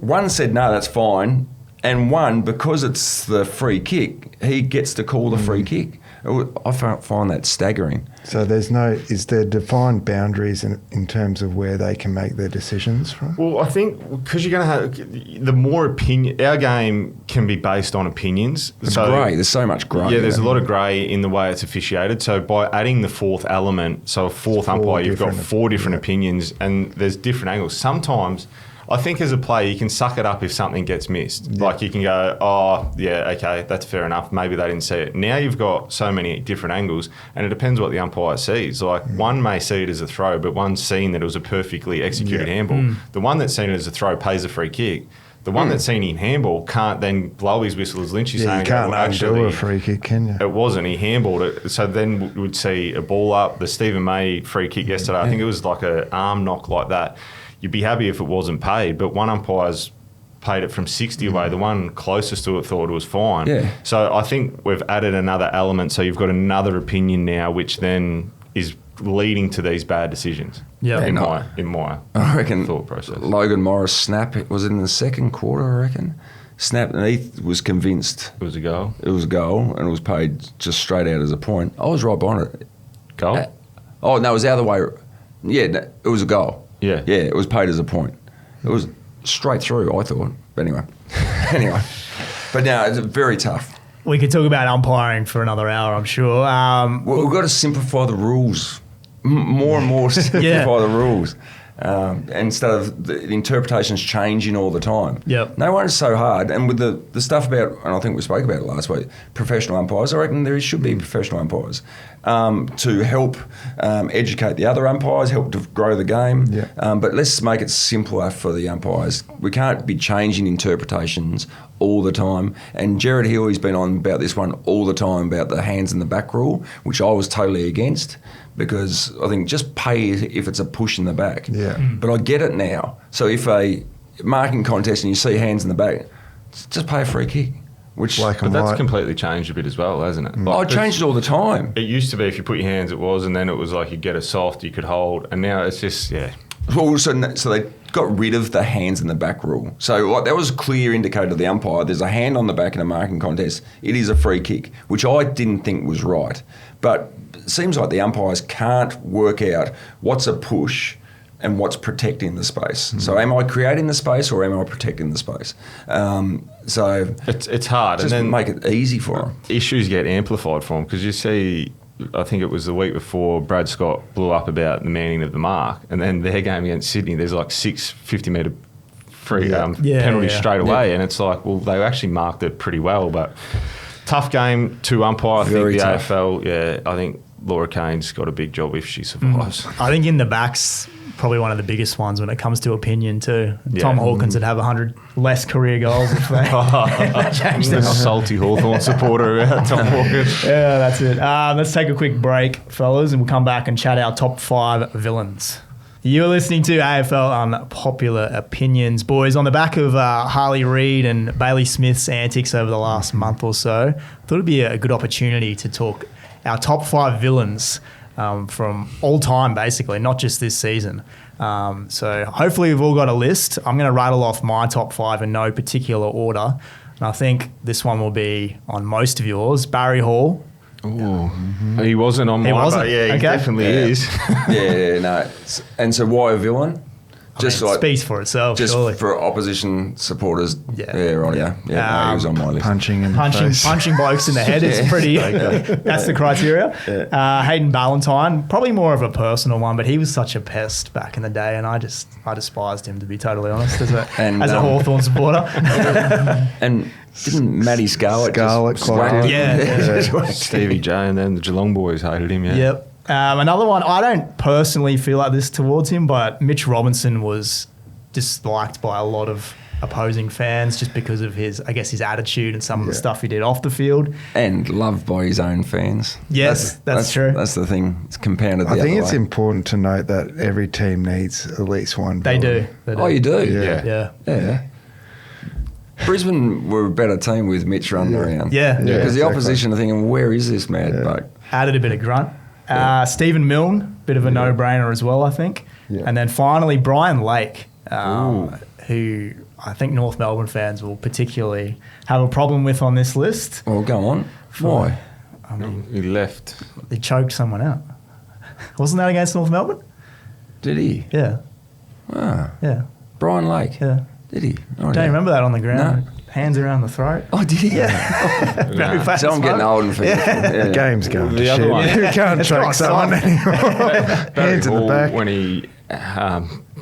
one said, "No, that's fine," and one, because it's the free kick, he gets to call the free kick. I find that staggering. So is there defined boundaries in terms of where they can make their decisions from? Well, I think because you're going to have the more opinion, our game can be based on opinions. It's grey. There's so much grey. Yeah, there's a lot of grey in the way it's officiated. So by adding the 4th element, so a 4th umpire, you've got 4 different opinions, and there's different angles. Sometimes I think as a player, you can suck it up if something gets missed. Yeah. Like you can go, oh, yeah, okay, that's fair enough. Maybe they didn't see it. Now you've got so many different angles, and it depends what the umpire sees. Like one may see it as a throw, but one's seen that it was a perfectly executed handball. The one that's seen it as a throw pays a free kick. The one that's seen him handball can't then blow his whistle as Lynch is saying. You can't undo a free kick, can you? It wasn't. He handballed it. So then we'd see a ball up. The Stephen May free kick yesterday, I think it was like an arm knock like that. You'd be happy if it wasn't paid, but one umpire's paid it from 60 away. The one closest to it thought it was fine. Yeah. So I think we've added another element. So you've got another opinion now, which then is leading to these bad decisions. Yeah. In my I reckon thought process. Logan Morris snap. It was in the second quarter, I reckon. Snap, and he was convinced It was a goal. it was a goal, and it was paid just straight out as a point. I was right behind it. Goal? No, it was the other way. Yeah, no, it was a goal. Yeah. Yeah, it was paid as a point. It was straight through, I thought. But anyway. But no, it's very tough. We could talk about umpiring for another hour, I'm sure. We've got to simplify the rules. More and more simplify the rules. instead of the interpretations changing all the time. Yep. No one's so hard. And with the stuff about, and I think we spoke about it last week, professional umpires, I reckon there should be professional umpires to help educate the other umpires, help to grow the game. Yeah. But let's make it simpler for the umpires. We can't be changing interpretations all the time. And Jared Hill, he's been on about this one all the time about the hands in the back rule, which I was totally against, because I think just pay if it's a push in the back. Yeah. But I get it now. So if a marking contest and you see hands in the back, just pay a free kick. Which Black But and that's white. completely changed a bit as well, hasn't it? I changed it all the time. It used to be if you put your hands, it was, and then it was like you get a soft, you could hold, and now it's just, Well, so they got rid of the hands in the back rule. So like, that was a clear indicator to the umpire. There's a hand on the back in a marking contest. It is a free kick, which I didn't think was right. But it seems like the umpires can't work out what's a push and what's protecting the space. So am I creating the space or am I protecting the space? So it's hard. just and then make it easy for them. issues get amplified for them because you see, I think it was the week before, Brad Scott blew up about the manning of the mark, and then their game against Sydney, there's like 6 50-metre free penalties straight away, and it's like, well, they actually marked it pretty well, but tough game to umpire. I Very think the tough. AFL, I think Laura Kane's got a big job if she survives. I think in the back's probably one of the biggest ones when it comes to opinion too. Yeah. Tom Hawkins would have 100 less career goals if they changed The it. salty Hawthorn supporter about Tom Hawkins. Yeah, that's it. Let's take a quick break, fellas, and we'll come back and chat our top 5 villains. You're listening to AFL Unpopular Opinions. Boys, on the back of Harley Reid and Bailey Smith's antics over the last month or so, I thought it'd be a good opportunity to talk our top 5 villains from all time, basically, not just this season. So hopefully we've all got a list. I'm going to rattle off my top 5 in no particular order. And I think this one will be on most of yours. Barry Hall. Ooh. He wasn't on He mine, wasn't? but yeah, he Okay. definitely is. No. And so why a villain? Just It speaks for itself, just surely. for opposition supporters. Yeah. Right. Yeah. No, he was on my list. Punching in the face. Punching blokes in the head is pretty. That's the criteria. Hayden Ballantyne, probably more of a personal one, but he was such a pest back in the day, and I despised him, to be totally honest, as a Hawthorn supporter. And didn't Matty Scarlett Scarlett, Yeah. Stevie J and then the Geelong boys hated him, yeah. Yep. Another one, I don't personally feel like this towards him, but Mitch Robinson was disliked by a lot of opposing fans just because of his attitude and some of the stuff he did off the field. And loved by his own fans. Yes, that's true. That's the thing. It's compounded the I think other it's way. important to note that every team needs at least one They villain. do. They do. Oh, you do? Yeah. Yeah. Brisbane were a better team with Mitch running around. Yeah. Because the exactly. opposition are thinking, where is this mad bloke? Added a bit of grunt. Stephen Milne, bit of a no-brainer as well, I think. Yeah. And then finally, Brian Lake, who I think North Melbourne fans will particularly have a problem with on this list. Well, go on. Why? I mean, He left. he choked someone out. Wasn't that against North Melbourne? Did he? Yeah. Ah, Yeah. Brian Lake. Yeah. Did he? Don't you remember that on the ground? Hands around the throat. Oh, did he? Yeah. Very famous So I'm getting moment. old and forgetful. The game's going The to other shit. one. You can't It's choke not someone soft. anymore. Barry Hands in the Hall, back. when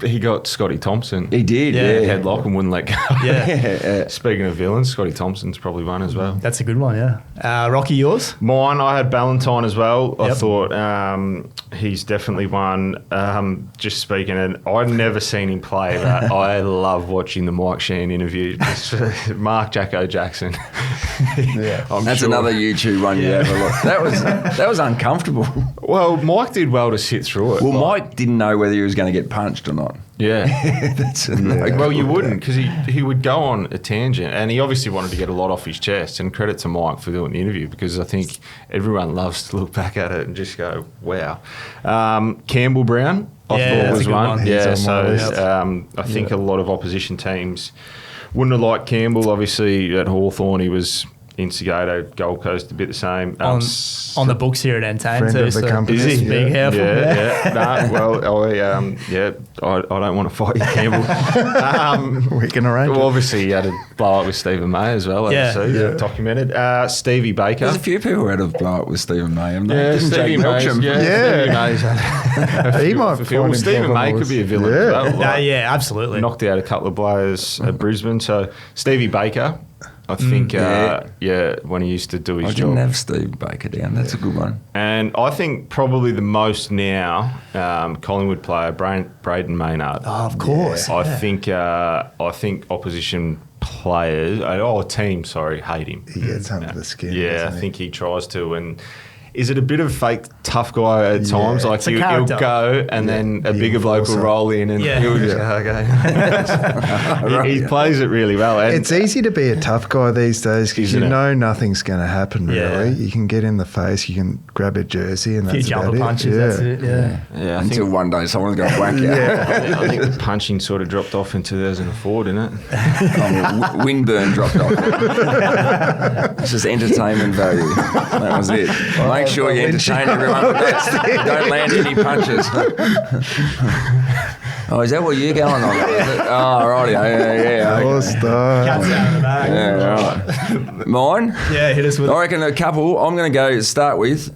he got Scotty Thompson. He did, Yeah. yeah. Headlock and wouldn't let go. Yeah. Speaking of villains, Scotty Thompson's probably one as well. That's a good one, yeah. Rocky, yours? Mine, I had Ballantyne as well. I Yep. thought he's definitely one. Just speaking, and I've never seen him play, but I love watching the Mike Sheehan interview. Mark Jacko Jackson. I'm That's sure. another YouTube one you have a look. That was uncomfortable. Well, Mike did well to sit through it. Well, Mike didn't know whether he was going to get punched or not. Yeah. That's a no Well, you good. wouldn't, because he would go on a tangent, and he obviously wanted to get a lot off his chest. And credit to Mike for doing the interview, because I think everyone loves to look back at it and just go, "Wow." Campbell Brown, I Yeah, thought that's a was good one. one. He's Yeah, on my so list. I think a lot of opposition teams wouldn't have liked Campbell. Obviously, at Hawthorn, he was instigator, Gold Coast, a bit the same. On the books here at Entain Friend too. of the So company. just be careful. Yeah. No, well, I don't want to fight you, Campbell. We can arrange Well, it. obviously, he had a blow up with Stephen May as well. Yeah. Documented. Stevie Baker. There's a few people who had a blow up with Stephen May, haven't they? Yeah, Didn't Stevie Jake May's, Melcham? Yeah. Stevie May's He might find him Stephen May trouble. could be a villain Yeah. as well. Like, Yeah, absolutely. knocked out a couple of players at Brisbane. So Stevie Baker, I think, when he used to do his I job. didn't have Steve Baker down. That's a good one. And I think probably the most now, Collingwood player Braden Maynard. Oh, of course. I think opposition players, teams, hate him. He gets under the skin. Yeah, doesn't I he? think he tries to. And is it a bit of fake tough guy at times? Like It's a he'll character. go and then a bigger bloke will enforcer. roll in and Yeah. he'll just okay. He plays it really well. And It's easy to be a tough guy these days because you Isn't it? know nothing's going to happen, Yeah. really. You can get in the face, you can grab a jersey, and A few that's about jumper it. punches, that's it. Yeah. yeah, I Until think, one day someone's going to whack you. I think the punching sort of dropped off in 2004, didn't it? Windburn dropped off. It's just entertainment value. That was it. Make sure you entertain everyone. But don't land any punches. Oh, is that what you're going on? Oh, righty. Yeah. Oh, Okay. stop. Cats out of the bag. Yeah, right. Mine? Yeah, hit us with I reckon a couple. I'm going to go start with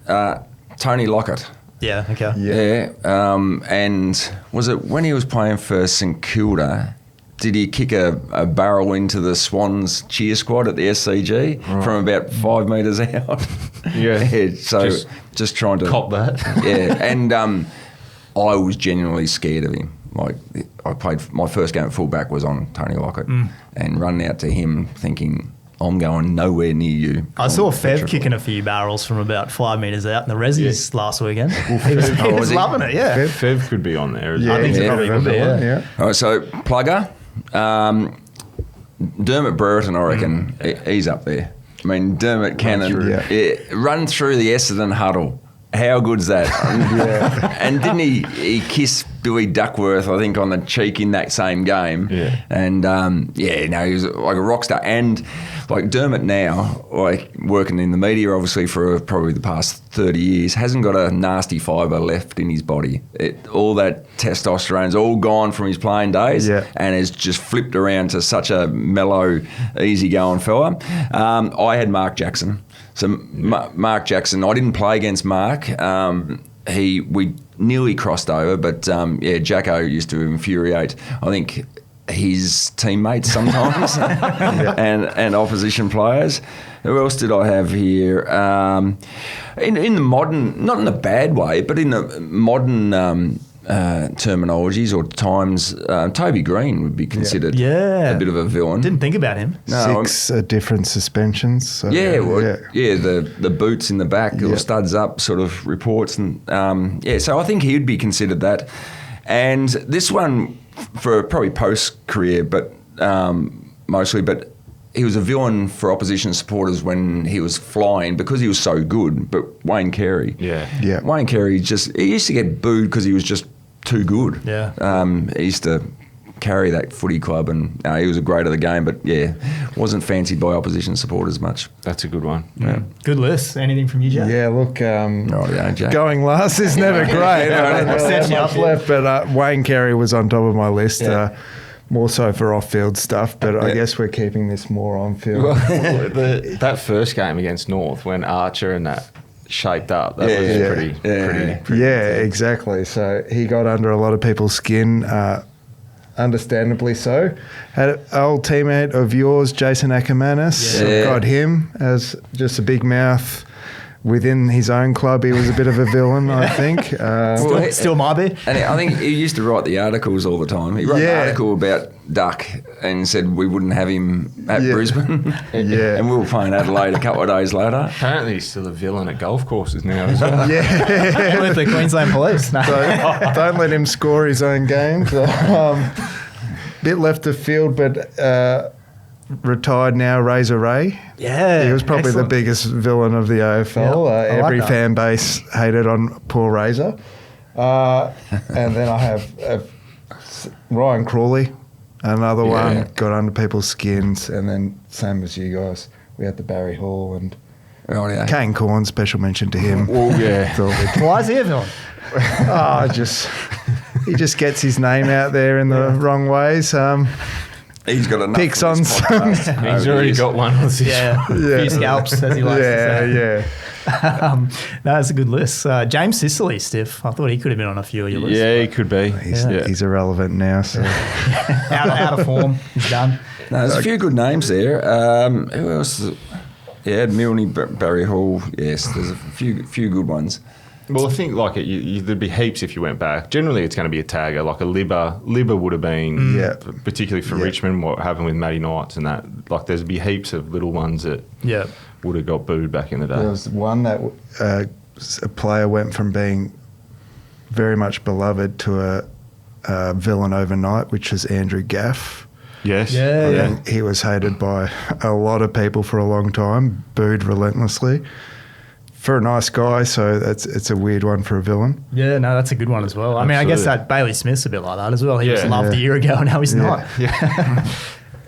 Tony Lockett. Yeah, okay. Yeah. And was it when he was playing for St Kilda? Did he kick a barrel into the Swans cheer squad at the SCG from about 5 metres out? Yeah. So just trying to Cop that. Yeah, and I was genuinely scared of him. Like I played my first game at fullback was on Tony Lockett, and running out to him thinking, I'm going nowhere near you. I saw Fev Petrified. kicking a few barrels from about 5 metres out in the Resis last weekend. He was, was he? loving it, yeah. Fev could be on there as Yeah, well. I think so, yeah, probably would be, remember yeah. one, All right, so plugger, Dermot Brereton, I reckon he's up there. I mean, Dermot Cannon, run through the Essendon huddle. How good's that? And didn't he kiss Billy Duckworth, I think, on the cheek in that same game? Yeah. And, he was like a rock star. And, like, Dermot now, like, working in the media, obviously, for probably the past 30 years, hasn't got a nasty fibre left in his body. All that testosterone's all gone from his playing days and has just flipped around to such a mellow, easygoing fella. I had Mark Jackson. So Mark Jackson, I didn't play against Mark. We nearly crossed over, but Jacko used to infuriate, I think, his teammates sometimes and opposition players. Who else did I have here? In the modern, not in a bad way, but in the modern terminologies or times, Toby Green would be considered a bit of a villain. Didn't think about him. No, 6 different suspensions. So the boots in the back or studs up sort of reports. And so I think he would be considered that. And this one for probably post-career, but mostly, but he was a villain for opposition supporters when he was flying because he was so good. But Wayne Carey. Yeah. Wayne Carey he used to get booed because he was just too good. Yeah. He used to carry that footy club and he was a great of the game, but wasn't fancied by opposition supporters much. That's a good one. Yeah. Good list. Anything from you, Jack? Yeah, look, Jack. going last is never great. I don't really Set have you much up. left, but Wayne Carey was on top of my list. More so for off-field stuff, but I guess we're keeping this more on-field. That first game against North when Archer and that shaped up, that was pretty. Exactly. So he got under a lot of people's skin, understandably so. Had an old teammate of yours, Jason Ackermanis. Yeah. Got him as just a big mouth. Within his own club, he was a bit of a villain, I think. Still might be. And I think he used to write the articles all the time. He wrote an article about Duck and said we wouldn't have him at Brisbane. And we were playing Adelaide a couple of days later. Apparently he's still a villain at golf courses now as well. With the Queensland Police. No. So don't let him score his own games. Bit left of field, but retired now, Razor Ray. Yeah. He was probably the biggest villain of the AFL. Yeah, I like every that. fan base hated on poor Razor. And then I have Ryan Crawley, another one, got under people's skins, and then same as you guys, we had the Barry Hall and Oh, yeah. Kane Corn, special mention to him. Well, yeah. Why is he a villain? He just gets his name out there in the wrong ways. He's got enough. Picks on some. He's already got one on this. Yeah, few scalps, as he likes to say. Yeah. No, that's a good list. James Sicily, Stiff. I thought he could have been on a few of your lists. Yeah, he could be. He's irrelevant now. So. out of form. He's done. No, there's a few good names there. Who else? Yeah, Milne, Barry Hall. Yes, there's a few good ones. Well, I think like there'd be heaps if you went back. Generally, it's going to be a tagger, like a Libba. Libba would have been, particularly for Richmond, what happened with Matty Knights and that. Like, there's be heaps of little ones that would have got booed back in the day. There was one that a player went from being very much beloved to a villain overnight, which was Andrew Gaff. Yes. And he was hated by a lot of people for a long time, booed relentlessly. For a nice guy, so it's a weird one for a villain. Yeah, no, that's a good one as well. I mean, I guess that Bailey Smith's a bit like that as well. He was loved a year ago, and now he's not. Yeah.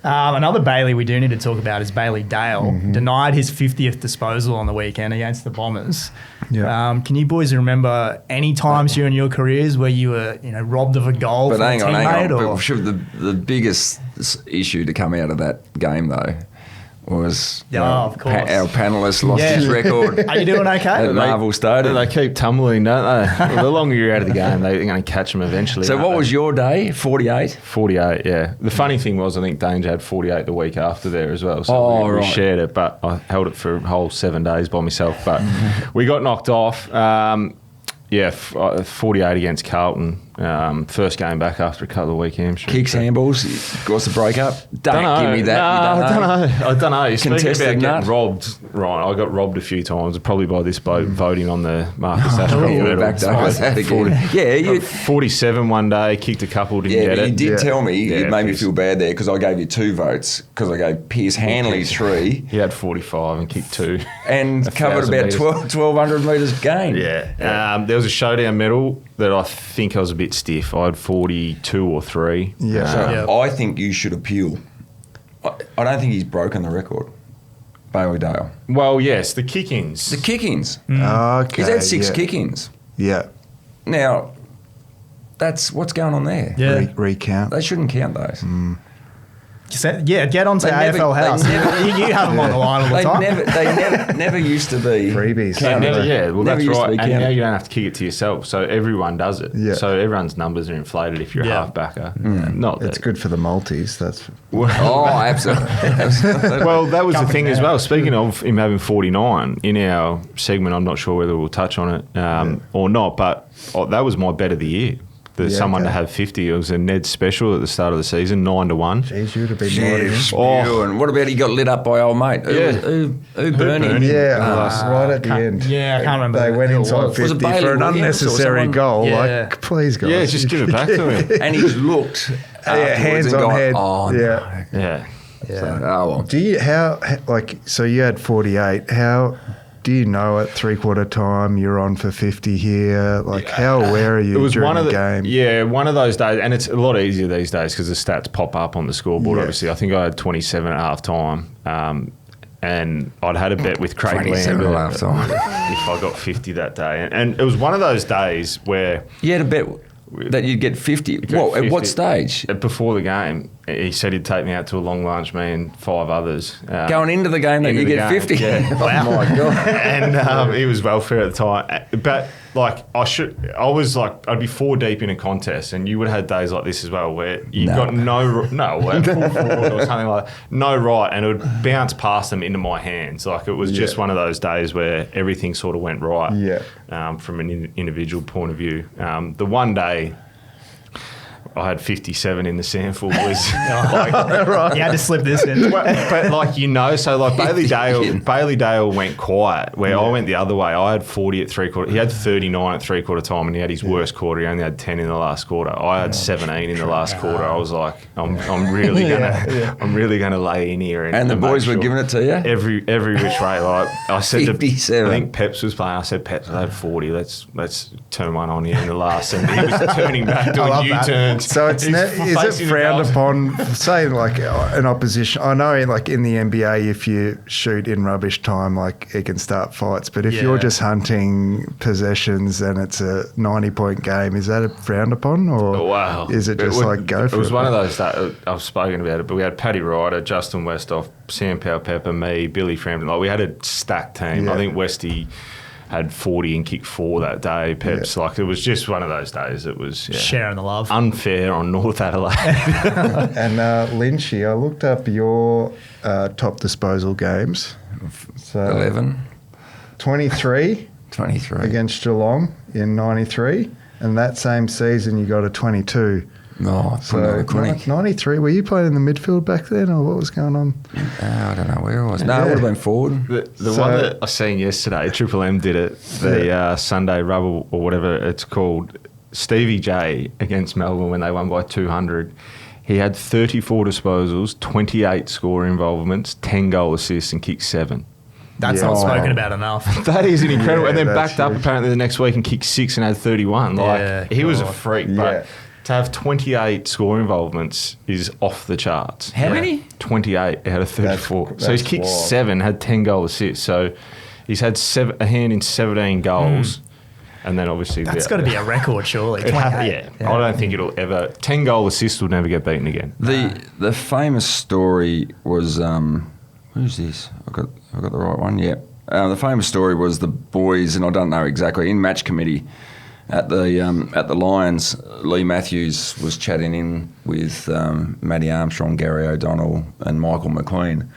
Another Bailey we do need to talk about is Bailey Dale. Denied his 50th disposal on the weekend against the Bombers. Yeah. Can you boys remember any times during your careers where you were, robbed of a goal But from a teammate? But sure, the biggest issue to come out of that game, though, was of course. our panellist lost his record. Are you doing okay? At Marvel Stadium. They keep tumbling, don't they? Well, the longer you're out of the game, they're going to catch them eventually. So what was your day? 48? 48, yeah. The funny thing was, I think Danger had 48 the week after there as well. So we shared it, but I held it for a whole 7 days by myself. But we got knocked off. 48 against Carlton. First game back after a couple of weekends. Kicks, handballs, got the break up. Don't give me that. I don't know. Speaking Contested about nut. getting robbed, Ryan, I got robbed a few times, probably by this bloke voting on the Marcus Ashcroft medal. Back to that again. 47 one day, kicked a couple, didn't get but it. you did tell me, Yeah, it made me Pierce. feel bad there because I gave you 2 votes because I gave Pierce Hanley 3 He had 45 and kicked 2. and covered 1,000 about metres. 1,200 metres gain. Yeah. There was a showdown medal that I think I was a bit stiff. I had 42 or 3. Yeah. So I think you should appeal. I don't think he's broken the record. Bailey Dale. Well, yes, the kick-ins. The kick-ins. Okay. He's had 6 kick-ins. Yeah. Now, that's what's going on there. Yeah. Recount. They shouldn't count those. Get onto They never- AFL House. they never- you have them on the line all the time. They never used to be Freebies. counted. Well, Never that's used to right. be And now counted. you don't have to kick it to yourself. So everyone does it. Yeah. So everyone's numbers are inflated if you're a half-backer. Not that. It's good for the multis. That's Oh, absolutely. Absolutely. Well, that was the thing as down. well. Speaking of him having 49, in our segment, I'm not sure whether we'll touch on it or not, but that was my bet of the year. There's someone to have 50. It was a Ned special at the start of the season, 9-1. Jeez, you'd have been more than him. Oh. And what about he got lit up by old mate? Who burned him? Yeah, right at the end. Yeah, I can't remember They went who it inside was. 50 Was it Bailey for an Williams or unnecessary someone? goal. Yeah. Like, please, guys. Yeah, just give it back to him. And he's looked afterwards hands and on gone, head. oh, Yeah. Yeah. So, oh, well. Do you so you had 48? How do you know at 3/4 time you're on for 50 here? Like, how aware are you It was during one of the the game? Yeah, one of those days, and it's a lot easier these days because the stats pop up on the scoreboard. Yeah. Obviously, I think I had 27 at half time, and I'd had a bet with Craig 27 Lambert at half time. if I got 50 that day, and it was one of those days where You had a bet that you'd get 50. What, at what 50 stage? before the game, he said he'd take me out to a long lunch, me and 5 others. Going into the game that into you the get game, 50? yeah. Oh, my God. And he was welfare at the time, but like I'd be 4 deep in a contest, and you would have had days like this as well where you got at full forward or something like that, no right, and it would bounce past them into my hands. Like it was just one of those days where everything sort of went right. From an individual point of view. The one day I had 57 in the sample was like, You had to slip this in. but like so like Bailey Dale went quiet where I went the other way. I had 40 at 3/4. He had 39 at 3/4 time, and he had his worst quarter. He only had 10 in the last quarter. I had 17 in the last quarter. I was like, I'm really gonna lay in here. And the boys were giving it to you? every which way. Like I said, 57. I think Peps was playing. I said, Peps, I had 40. Let's turn one on here in the last. And he was turning back, doing U-turns. So it's He's is facing it the frowned goals. upon, say, like an opposition? I know, like in the NBA, if you shoot in rubbish time, like it can start fights. But if you're Yeah. just hunting possessions and it's a 90-point game, is that frowned upon, or Wow. is it just like go for it? It was one of those that I've spoken about it, but we had Paddy Ryder, Justin Westhoff, Sam Powell-Pepper, me, Billy Frampton. Like we had a stacked team. Yeah. I think Westy had 40 and kicked 4 that day. Peps, like it was just one of those days. It was Sharing the love. unfair on North Adelaide. And Lynchy, I looked up your top disposal games. So 11, 23 23. against Geelong in 93, and that same season you got a 22. No, So 93. Were you playing in the midfield back then, or what was going on? I don't know where I was. No, it would have been forward. The one that I seen yesterday, Triple M did it, the Sunday Rubber or whatever it's called, Stevie J against Melbourne when they won by 200. He had 34 disposals, 28 score involvements, 10 goal assists and kicked 7. That's Yeah. not Oh. spoken about enough. That is an incredible. Yeah, and then that's backed up huge. apparently the next week and kicked 6 and had 31. Like Yeah, he was a God. freak, Yeah. but to have 28 score involvements is off the charts. How many? 28 out of 34. So he's that's kicked wild. 7, had 10 goal assists. So he's had a hand in 17 goals. And then obviously That's got to be a record, surely. It have, 28. I don't think it'll ever. 10 goal assists will never get beaten again. The famous story was who's this? I got the right one. Yeah. The famous story was the boys, and I don't know exactly, in match committee at the Lions. Lee Matthews was chatting in with Matty Armstrong, Gary O'Donnell, and Michael McLean,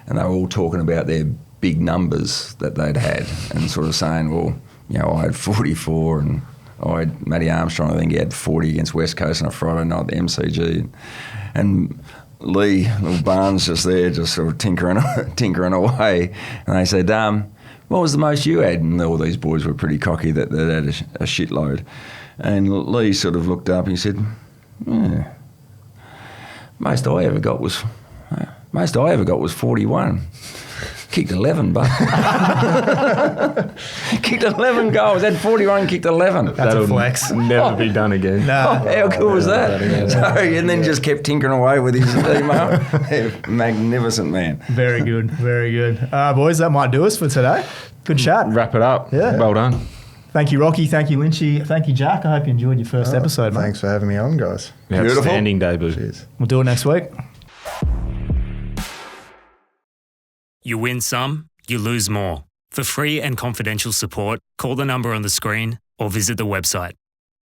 and they were all talking about their big numbers that they'd had, and sort of saying, well, you know, I had 44, and I had Matty Armstrong, I think he had 40 against West Coast on a Friday night at the MCG. And Lee, little Barnes just there, just sort of tinkering away. And they said, what was the most you had? And all these boys were pretty cocky that they'd had a shitload. And Lee sort of looked up and he said, most I ever got was 41. Kicked 11, but kicked 11 goals. Had 41, kicked 11. That's a flex. Never be done again. Nah. How cool was that? So, and then just kept tinkering away with his email. Magnificent man. Very good. Very good. Boys, that might do us for today. Good chat. Wrap it up. Yeah. Well done. Thank you, Rocky. Thank you, Lynchy. Thank you, Jack. I hope you enjoyed your first episode, mate. Thanks for having me on, guys. Beautiful. Outstanding debut. Cheers. We'll do it next week. You win some, you lose more. For free and confidential support, call the number on the screen or visit the website